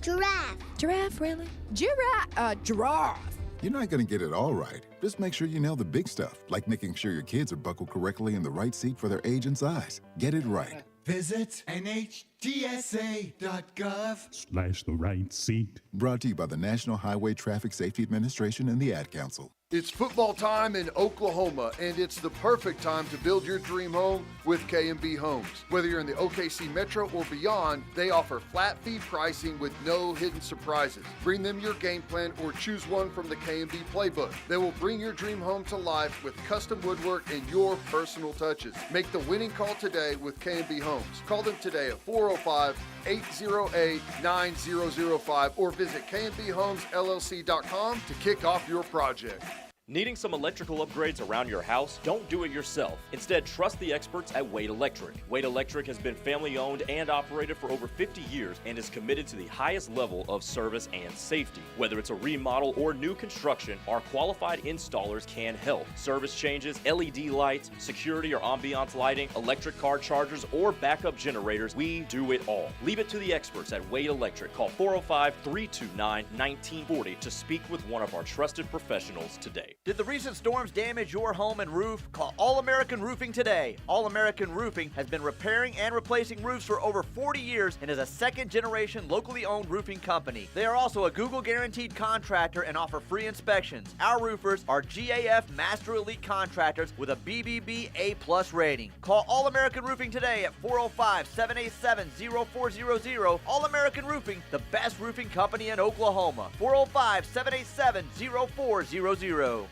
Giraffe. Giraffe, really? Giraffe. You're not going to get it all right. Just make sure you nail the big stuff, like making sure your kids are buckled correctly in the right seat for their age and size. Get it right. Visit NHTSA.gov/the right seat. Brought to you by the National Highway Traffic Safety Administration and the Ad Council. It's football time in Oklahoma, and it's the perfect time to build your dream home with K&B Homes. Whether you're in the OKC Metro or beyond, they offer flat fee pricing with no hidden surprises. Bring them your game plan or choose one from the K&B playbook. They will bring your dream home to life with custom woodwork and your personal touches. Make the winning call today with K&B Homes. Call them today at 405-808-9005 or visit kbhomesllc.com to kick off your project. Needing some electrical upgrades around your house? Don't do it yourself. Instead, trust the experts at Wade Electric. Wade Electric has been family owned and operated for over 50 years and is committed to the highest level of service and safety. Whether it's a remodel or new construction, our qualified installers can help. Service changes, LED lights, security or ambiance lighting, electric car chargers, or backup generators, we do it all. Leave it to the experts at Wade Electric. Call 405-329-1940 to speak with one of our trusted professionals today. Did the recent storms damage your home and roof? Call All American Roofing today. All American Roofing has been repairing and replacing roofs for over 40 years and is a second-generation locally owned roofing company. They are also a Google guaranteed contractor and offer free inspections. Our roofers are GAF Master Elite contractors with a BBB A+ rating. Call All American Roofing today at 405-787-0400. All American Roofing, the best roofing company in Oklahoma. 405-787-0400.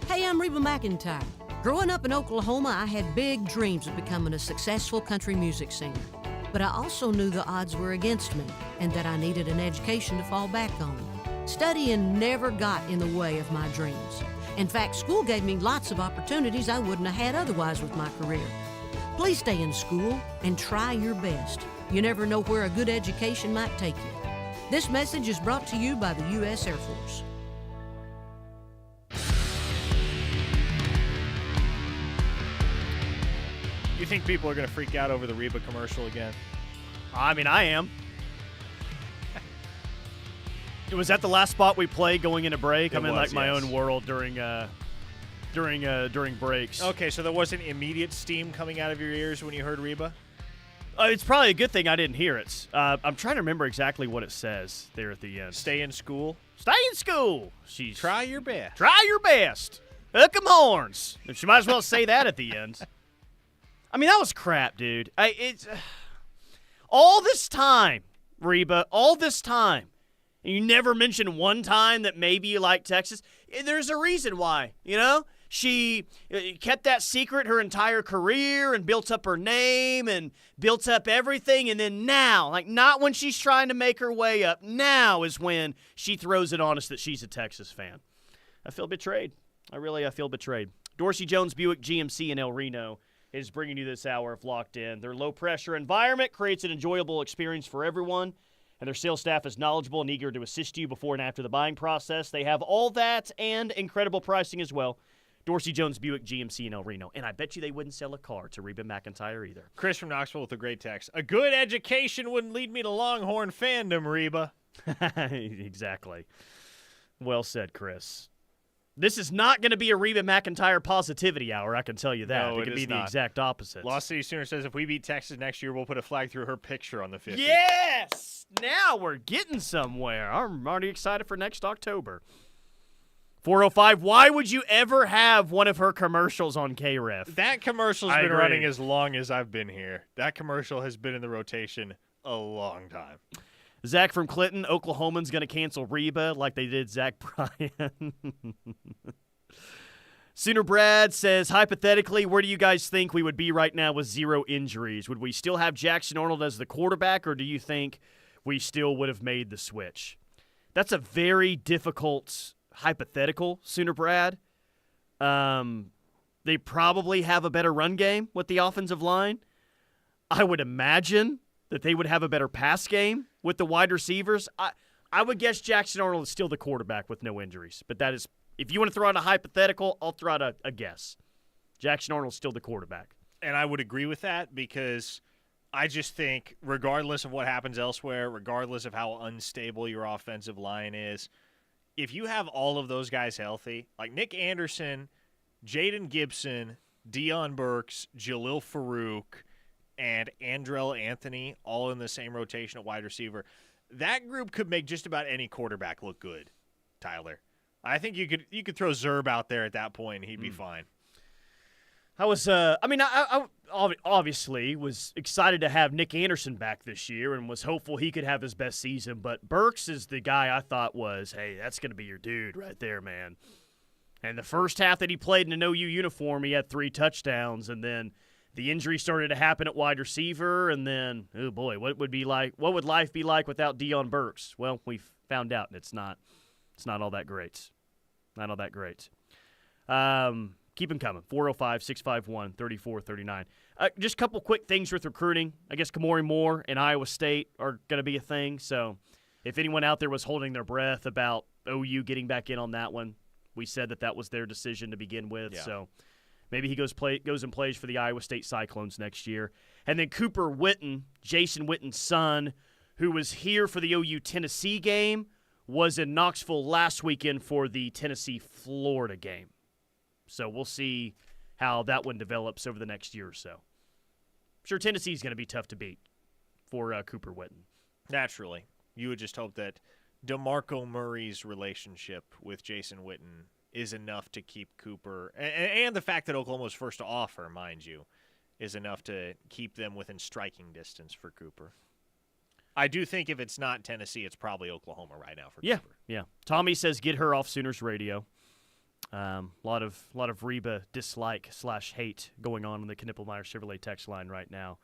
Hey, I'm Reba McEntire. Growing up in Oklahoma, I had big dreams of becoming a successful country music singer. But I also knew the odds were against me and that I needed an education to fall back on. Studying never got in the way of my dreams. In fact, school gave me lots of opportunities I wouldn't have had otherwise with my career. Please stay in school and try your best. You never know where a good education might take you. This message is brought to you by the U.S. Air Force. You think people are going to freak out over the Reba commercial again? I mean, I am. Was that the last spot we played going into break? I'm in like my own world during breaks. Okay, so there wasn't immediate steam coming out of your ears when you heard Reba? It's probably a good thing I didn't hear it. I'm trying to remember exactly what it says there at the end. Stay in school. Stay in school. Try your best. Try your best. Hook 'em horns. She might as well say that at the end. I mean, that was crap, dude. It's all this time, Reba, all this time, and you never mentioned one time that maybe you like Texas. There's a reason why, you know? She kept that secret her entire career and built up her name and built up everything. And then now, like not when she's trying to make her way up, now is when she throws it on us that she's a Texas fan. I feel betrayed. I feel betrayed. Dorsey Jones Buick GMC in El Reno is bringing you this hour of Locked In. Their low-pressure environment creates an enjoyable experience for everyone, and their sales staff is knowledgeable and eager to assist you before and after the buying process. They have all that and incredible pricing as well. Dorsey Jones Buick GMC in El Reno. And I bet you they wouldn't sell a car to Reba McEntire either. Chris from Knoxville with a great text. A good education wouldn't lead me to Longhorn fandom, Reba. Exactly. Well said, Chris. This is not going to be a Reba McEntire positivity hour, I can tell you that. No, it could be the exact opposite. Lost City Sooner says if we beat Texas next year, we'll put a flag through her picture on the 50. Yes! Now we're getting somewhere. I'm already excited for next October. 405, why would you ever have one of her commercials on KREF? That commercial's been running as long as I've been here. That commercial has been in the rotation a long time. Zach from Clinton, Oklahoman's going to cancel Reba like they did Zach Bryan. Sooner Brad says, hypothetically, where do you guys think we would be right now with 0 injuries? Would we still have Jackson Arnold as the quarterback, or do you think we still would have made the switch? That's a very difficult hypothetical, Sooner Brad. They probably have a better run game with the offensive line. I would imagine that they would have a better pass game with the wide receivers. I would guess Jackson Arnold is still the quarterback with no injuries. But that is, if you want to throw out a hypothetical, I'll throw out a guess. Jackson Arnold's still the quarterback. And I would agree with that because I just think regardless of what happens elsewhere, regardless of how unstable your offensive line is, if you have all of those guys healthy, like Nick Anderson, Jaden Gibson, Deion Burks, Jalil Farouk, and Andrell Anthony all in the same rotation at wide receiver, that group could make just about any quarterback look good, Tyler. I think you could throw Zerb out there at that point and he'd be fine. I obviously was excited to have Nick Anderson back this year and was hopeful he could have his best season, but Burks is the guy I thought was, hey, that's going to be your dude right there, man. And the first half that he played in an OU uniform, he had 3 touchdowns, and then the injury started to happen at wide receiver, and then, oh boy, what would life be like without Deion Burks? Well, we found out, and it's not all that great. Not all that great. Keep them coming. 405-651-3439. Just a couple quick things with recruiting. I guess Kamori Moore and Iowa State are going to be a thing. So if anyone out there was holding their breath about OU getting back in on that one, we said that was their decision to begin with. Yeah. So maybe he goes and plays for the Iowa State Cyclones next year. And then Cooper Witten, Jason Witten's son, who was here for the OU-Tennessee game, was in Knoxville last weekend for the Tennessee-Florida game. So we'll see how that one develops over the next year or so. I'm sure Tennessee's going to be tough to beat for Cooper Witten. Naturally. You would just hope that DeMarco Murray's relationship with Jason Witten is enough to keep Cooper, and the fact that Oklahoma was first to offer, mind you, is enough to keep them within striking distance for Cooper. I do think if it's not Tennessee, it's probably Oklahoma right now for Cooper. Yeah. Tommy says get her off Sooners radio. A lot of Reba dislike/hate going on the Knippelmeyer Chevrolet text line right now.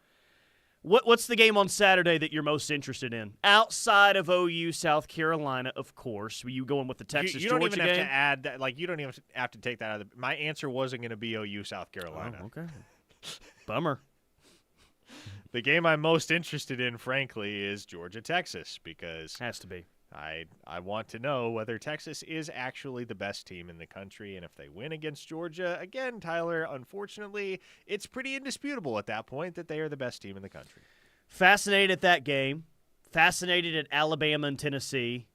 What's the game on Saturday that you're most interested in? Outside of OU, South Carolina, of course. Were you going with the Texas-Georgia game? You don't even have to add that. Like, you don't even have to take that out of my answer wasn't going to be OU, South Carolina. Oh, okay. Bummer. The game I'm most interested in, frankly, is Georgia, Texas, because has to be. I want to know whether Texas is actually the best team in the country, and if they win against Georgia, again, Tyler, unfortunately, it's pretty indisputable at that point that they are the best team in the country. Fascinated at that game. Fascinated at Alabama and Tennessee.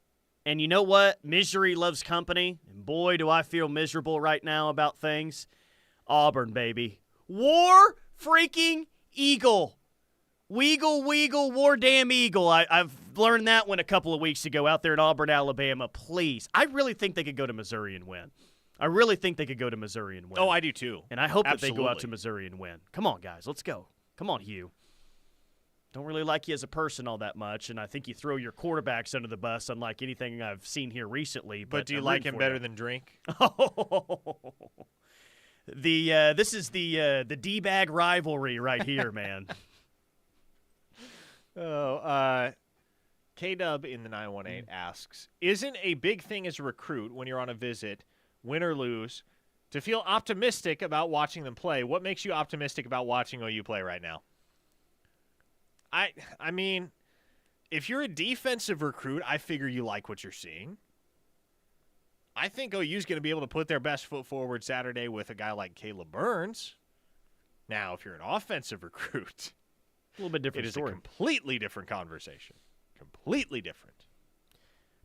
And you know what? Misery loves company, and boy, do I feel miserable right now about things. Auburn, baby. War freaking Eagle. Weagle, weagle, war damn eagle. I've learned that one a couple of weeks ago out there in Auburn, Alabama. Please. I really think they could go to Missouri and win. I really think they could go to Missouri and win. Oh, I do too. And I hope Absolutely. that they go out to Missouri and win. Come on, guys. Let's go. Come on, Hugh. Don't really like you as a person all that much, and I think you throw your quarterbacks under the bus, unlike anything I've seen here recently. But do you like him better than Drink? This is the D-bag rivalry right here, man. K-Dub in the 918 asks, isn't a big thing as a recruit when you're on a visit, win or lose, to feel optimistic about watching them play? What makes you optimistic about watching OU play right now? I mean, if you're a defensive recruit, I figure you like what you're seeing. I think OU's going to be able to put their best foot forward Saturday with a guy like Caleb Burns. Now, if you're an offensive recruit, a little bit different story. It is a completely different conversation. Completely different.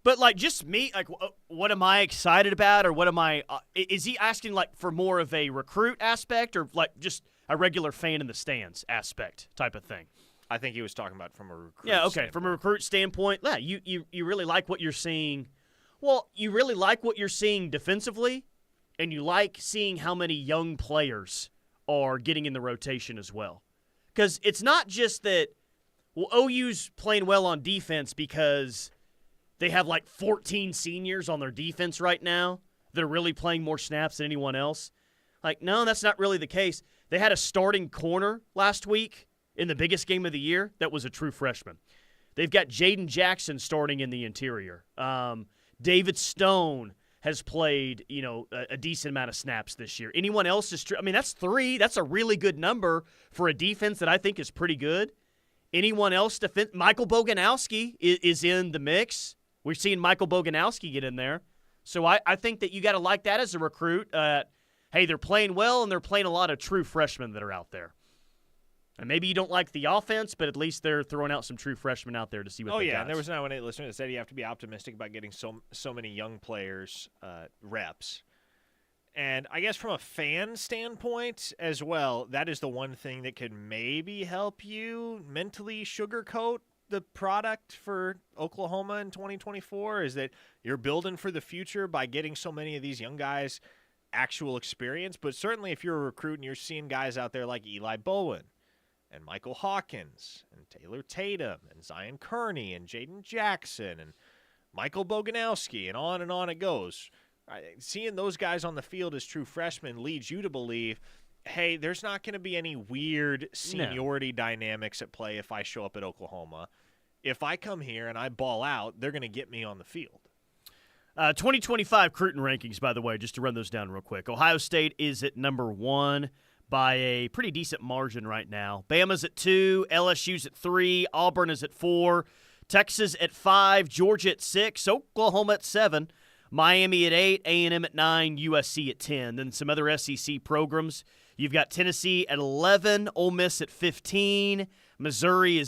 But, like, just me, like, what am I excited about, or what am I is he asking, like, for more of a recruit aspect, or, like, just a regular fan in the stands aspect type of thing? I think he was talking about from a recruit standpoint. From a recruit standpoint, yeah, you really like what you're seeing. Well, you really like what you're seeing defensively, and you like seeing how many young players are getting in the rotation as well. Because it's not just that, well, OU's playing well on defense because they have like 14 seniors on their defense right now. They're really playing more snaps than anyone else. Like, no, that's not really the case. They had a starting corner last week in the biggest game of the year that was a true freshman. They've got Jaden Jackson starting in the interior. David Stone has played, a decent amount of snaps this year. Anyone else is that's 3. That's a really good number for a defense that I think is pretty good. Anyone else Michael Boganowski is in the mix. We're seeing Michael Boganowski get in there. So I think that you got to like that as a recruit. Hey, they're playing well, and they're playing a lot of true freshmen that are out there. And maybe you don't like the offense, but at least they're throwing out some true freshmen out there to see what they got. And there was an 918 listener that said you have to be optimistic about getting so many young players reps. And I guess from a fan standpoint as well, that is the one thing that could maybe help you mentally sugarcoat the product for Oklahoma in 2024, is that you're building for the future by getting so many of these young guys actual experience. But certainly if you're a recruit and you're seeing guys out there like Eli Bowen and Michael Hawkins and Taylor Tatum and Zion Kearney and Jaden Jackson and Michael Boganowski and on it goes. Seeing those guys on the field as true freshmen leads you to believe, hey, there's not going to be any weird seniority dynamics at play if I show up at Oklahoma. If I come here and I ball out, they're going to get me on the field. 2025 Crootin rankings, by the way, just to run those down real quick. Ohio State is at number 1 by a pretty decent margin right now. Bama's at 2, LSU's at 3, Auburn is at 4, Texas at 5, Georgia at 6, Oklahoma at 7, Miami at 8, A&M at 9, USC at 10. Then some other SEC programs. You've got Tennessee at 11, Ole Miss at 15, Mizzou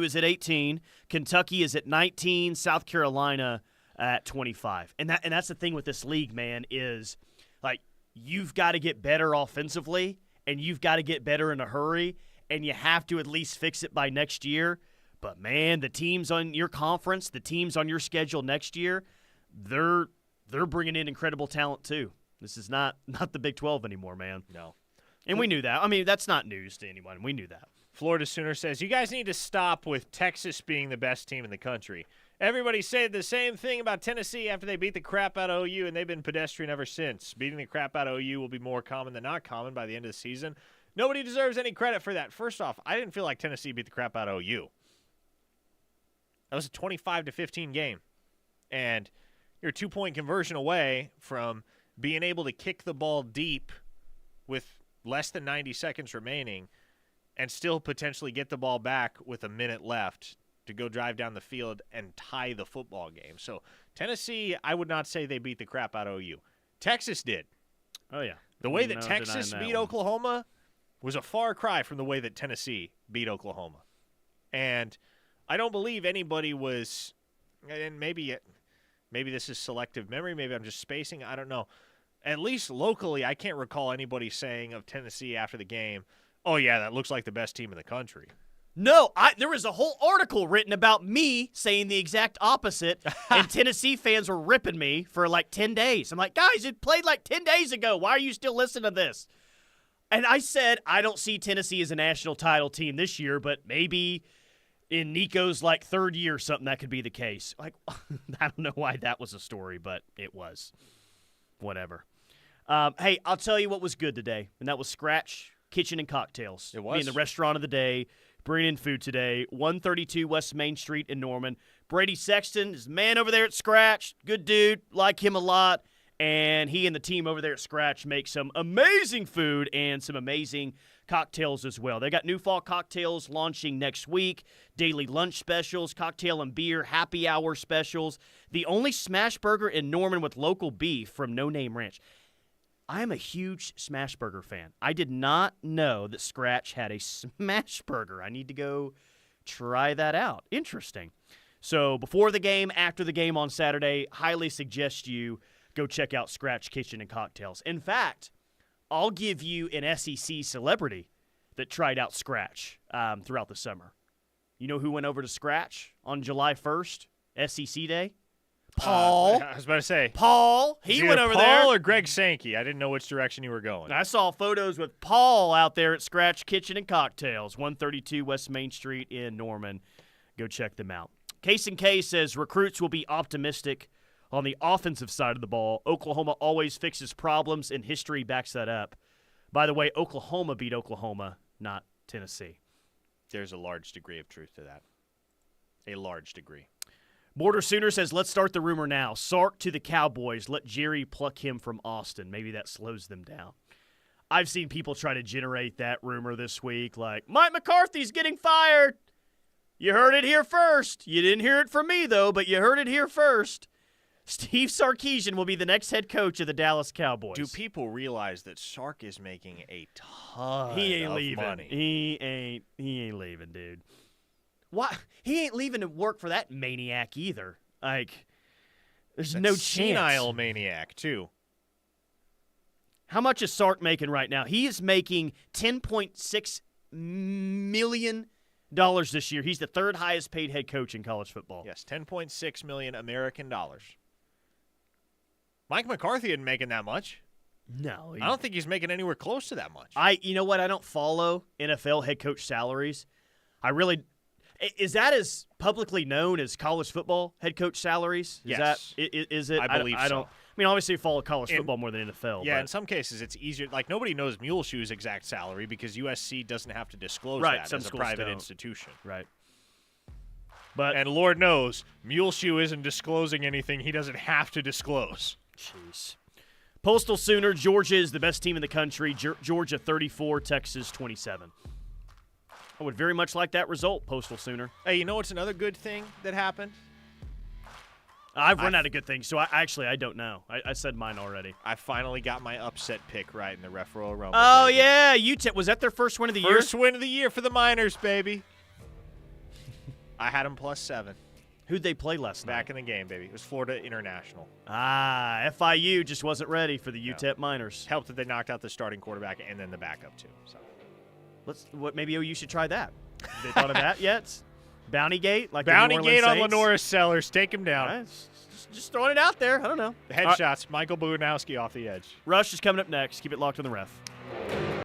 is at 18, Kentucky is at 19, South Carolina at 25. And that's the thing with this league, man, is like you've got to get better offensively, and you've got to get better in a hurry, and you have to at least fix it by next year. But, man, the teams on your conference, the teams on your schedule next year, they're bringing in incredible talent too. This is not the Big 12 anymore, man. No. And we knew that. I mean, that's not news to anyone. We knew that. Florida Sooner says, you guys need to stop with Texas being the best team in the country. Everybody said the same thing about Tennessee after they beat the crap out of OU, and they've been pedestrian ever since. Beating the crap out of OU will be more common than not common by the end of the season. Nobody deserves any credit for that. First off, I didn't feel like Tennessee beat the crap out of OU. That was a 25-15 game. And you're a 2-point conversion away from being able to kick the ball deep with less than 90 seconds remaining and still potentially get the ball back with a minute left to go drive down the field and tie the football game. So Tennessee, I would not say they beat the crap out of OU. Texas did. Oh, yeah. The way that Texas beat Oklahoma was a far cry from the way that Tennessee beat Oklahoma. And I don't believe anybody was, and maybe this is selective memory, maybe I'm just spacing, I don't know. At least locally, I can't recall anybody saying of Tennessee after the game, oh, yeah, that looks like the best team in the country. No, there was a whole article written about me saying the exact opposite, and Tennessee fans were ripping me for like 10 days. I'm like, guys, it played like 10 days ago. Why are you still listening to this? And I said, I don't see Tennessee as a national title team this year, but maybe in Nico's like third year or something, that could be the case. Like, I don't know why that was a story, but it was. Whatever. Hey, I'll tell you what was good today, and that was Scratch Kitchen and Cocktails. It was. Being the restaurant of the day, bringing in food today. 132 West Main Street in Norman. Brady Sexton is the man over there at Scratch. Good dude. Like him a lot. And he and the team over there at Scratch make some amazing food and some amazing cocktails as well. They got new fall cocktails launching next week, daily lunch specials, cocktail and beer, happy hour specials. The only smash burger in Norman with local beef from No Name Ranch. I am a huge smash burger fan. I did not know that Scratch had a smash burger. I need to go try that out. Interesting. So before the game, after the game on Saturday, highly suggest you go check out Scratch Kitchen and Cocktails. In fact, I'll give you an SEC celebrity that tried out Scratch throughout the summer. You know who went over to Scratch on July 1st, SEC Day? Paul. I was about to say. Paul. He went over there. Paul or Greg Sankey. I didn't know which direction you were going. I saw photos with Paul out there at Scratch Kitchen and Cocktails, 132 West Main Street in Norman. Go check them out. Case and K says recruits will be optimistic on the offensive side of the ball. Oklahoma always fixes problems, and history backs that up. By the way, Oklahoma beat Oklahoma, not Tennessee. There's a large degree of truth to that. A large degree. Border Sooner says, let's start the rumor now. Sark to the Cowboys. Let Jerry pluck him from Austin. Maybe that slows them down. I've seen people try to generate that rumor this week, like, Mike McCarthy's getting fired. You heard it here first. You didn't hear it from me, though, but you heard it here first. Steve Sarkisian will be the next head coach of the Dallas Cowboys. Do people realize that Sark is making a ton He ain't of leaving. money? He ain't leaving, dude. Why? He ain't leaving to work for that maniac either. Like, there's no chance. Senile maniac, too. How much is Sark making right now? He is making $10.6 million this year. He's the third highest paid head coach in college football. Yes, $10.6 million American dollars. Mike McCarthy isn't making that much. No. I don't think he's making anywhere close to that much. You know what? I don't follow NFL head coach salaries. Is that as publicly known as college football head coach salaries? Yes. Is it? I believe so. I mean, obviously you follow college football more than NFL. Yeah, but. in some cases it's easier. Like, nobody knows Muleshoe's exact salary because USC doesn't have to disclose that some as a schools private don't. institution. Right. And Lord knows, Muleshoe isn't disclosing anything he doesn't have to disclose. Jeez. Postal Sooner, Georgia is the best team in the country. Georgia 34, Texas 27. I would very much like that result, Postal Sooner. Hey, you know what's another good thing that happened? I've run out of good things, so I don't know. I said mine already. I finally got my upset pick right in the Ref Royal Rumble. Oh, baby. yeah. UTEP, was that their first win of the year? First win of the year for the Miners, baby. I had them +7. Who'd they play last night? Back in the game, baby. It was Florida International. FIU just wasn't ready for the UTEP Miners. Helped that they knocked out the starting quarterback and then the backup, too. So maybe OU should try that. Have they thought of that yet? Bounty Gate? Like Bounty Gate on Saints? Lenora Sellers. Take him down. Right, just throwing it out there. I don't know. The headshots. Michael Budanowski off the edge. Rush is coming up next. Keep it locked on the Ref.